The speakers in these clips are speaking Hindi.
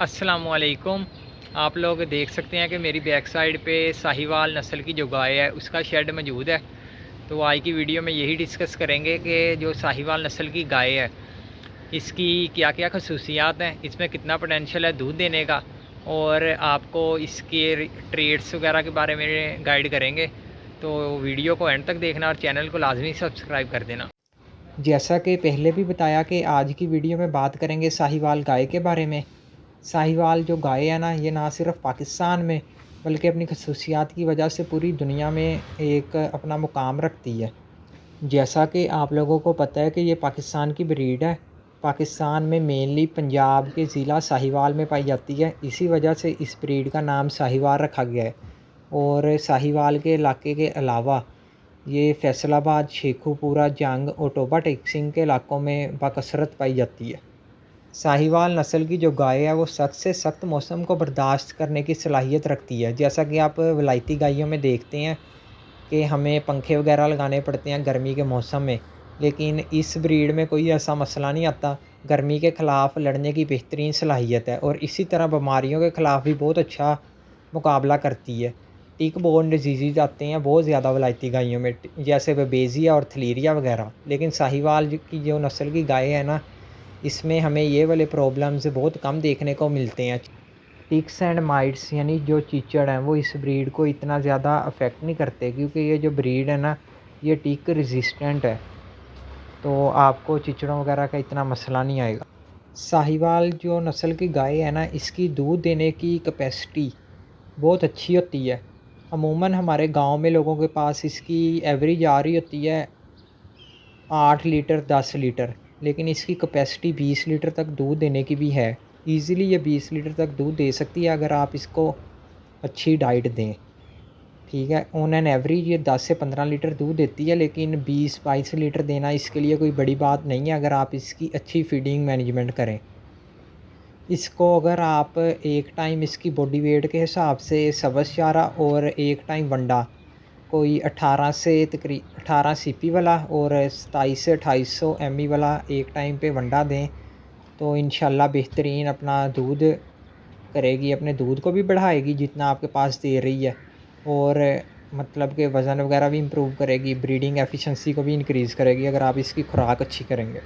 अस्सलामुअलैकुम। आप लोग देख सकते हैं कि मेरी बैक साइड पे साहिवाल नस्ल की जो गाय है उसका शेड मौजूद है। तो आज की वीडियो में यही डिस्कस करेंगे कि जो साहिवाल नस्ल की गाय है इसकी क्या क्या खसूसियात हैं, इसमें कितना पोटेंशियल है दूध देने का, और आपको इसके ट्रेड्स वगैरह के बारे में गाइड करेंगे। तो वीडियो को एंड तक देखना और चैनल को लाजमी सब्सक्राइब कर देना। जैसा कि पहले भी बताया कि आज की वीडियो में बात करेंगे साहिवाल गाय के बारे में। साहिवाल जो गाय है ना, ये ना सिर्फ पाकिस्तान में बल्कि अपनी खसूसियात की वजह से पूरी दुनिया में एक अपना मुकाम रखती है। जैसा कि आप लोगों को पता है कि ये पाकिस्तान की ब्रीड है। पाकिस्तान में मेनली पंजाब के ज़िला साहिवाल में पाई जाती है, इसी वजह से इस ब्रीड का नाम साहिवाल रखा गया है। और साहिवाल के इलाके के अलावा ये फैसलाबाद, शेखुपुरा, जंग और टोबा टेक्सिंग के इलाकों में बकसरत पाई जाती है। साहिवाल नस्ल की जो गाय है वो सख्त से सख्त मौसम को बर्दाश्त करने की सलाहियत रखती है। जैसा कि आप वलायती गायों में देखते हैं कि हमें पंखे वगैरह लगाने पड़ते हैं गर्मी के मौसम में, लेकिन इस ब्रीड में कोई ऐसा मसला नहीं आता। गर्मी के ख़िलाफ़ लड़ने की बेहतरीन सलाहियत है और इसी तरह बीमारियों के ख़िलाफ़ भी बहुत अच्छा मुकाबला करती है। टिक बोर्न डिजीज़ आते हैं बहुत ज़्यादा वलायती गायों में, जैसे बेबेज़िया और थलीरिया वगैरह, लेकिन साहिवाल की जो नस्ल की गाय है ना, इसमें हमें ये वाले प्रॉब्लम्स बहुत कम देखने को मिलते हैं। टिक्स एंड माइट्स यानी जो चीचड़ हैं वो इस ब्रीड को इतना ज़्यादा अफेक्ट नहीं करते, क्योंकि ये जो ब्रीड है ना, ये टिक रेजिस्टेंट है, तो आपको चिचड़ों वगैरह का इतना मसला नहीं आएगा। साहिवाल जो नस्ल की गाय है ना, इसकी दूध देने की कैपेसिटी बहुत अच्छी होती है। अमूमन हमारे गांव में लोगों के पास इसकी एवरेज आ रही होती है 8 लीटर 10 लीटर, लेकिन इसकी कैपेसिटी 20 लीटर तक दूध देने की भी है। ईज़िली ये 20 लीटर तक दूध दे सकती है अगर आप इसको अच्छी डाइट दें। ठीक है, ऑन एन एवरेज ये 10 से 15 लीटर दूध देती है, लेकिन 20-22 लीटर देना इसके लिए कोई बड़ी बात नहीं है अगर आप इसकी अच्छी फीडिंग मैनेजमेंट करें। इसको अगर आप एक टाइम इसकी बॉडी वेट के हिसाब से सब्ज़ चारा और एक टाइम वंडा कोई 18 सीपी वाला और 27 से 2800 एमई वाला एक टाइम पे वंडा दें, तो इंशाल्लाह बेहतरीन अपना दूध करेगी, अपने दूध को भी बढ़ाएगी जितना आपके पास दे रही है, और मतलब कि वज़न वगैरह भी इम्प्रूव करेगी, ब्रीडिंग एफिशिएंसी को भी इंक्रीज़ करेगी अगर आप इसकी खुराक अच्छी करेंगे।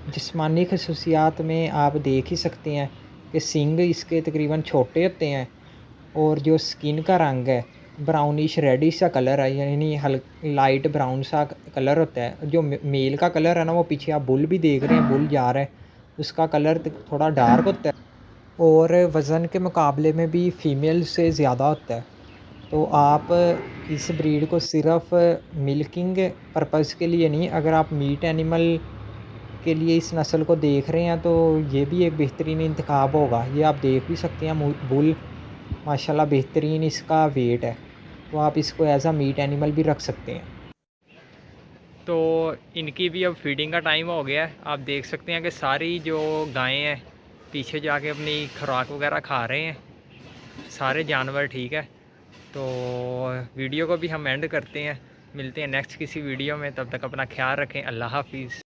जिस्मानी खसूसियात में आप देख ही सकते हैं कि सींग इसके तकरीबन छोटे होते हैं, और जो स्किन का रंग है ब्राउनिश रेडिश सा कलर है, यानी लाइट ब्राउन सा कलर होता है। जो मेल का कलर है ना, वो पीछे आप बुल भी देख रहे हैं, बुल जा रहा है, उसका कलर थोड़ा डार्क होता है, और वज़न के मुकाबले में भी फ़ीमेल से ज़्यादा होता है। तो आप इस ब्रीड को सिर्फ़ मिल्किंग पर्पज़ के लिए नहीं, अगर आप मीट एनिमल के लिए इस नस्ल को देख रहे हैं तो ये भी एक बेहतरीन इंतखाब होगा। ये आप देख भी सकते हैं, बुल माशाल्लाह बेहतरीन इसका वेट है, तो आप इसको एज़ अ मीट एनिमल भी रख सकते हैं। तो इनकी भी अब फीडिंग का टाइम हो गया है। आप देख सकते हैं कि सारी जो गायें हैं पीछे जाके अपनी खुराक वगैरह खा रहे हैं, सारे जानवर। ठीक है, तो वीडियो को भी हम एंड करते हैं, मिलते हैं नेक्स्ट किसी वीडियो में। तब तक अपना ख्याल रखें। अल्लाह हाफिज़।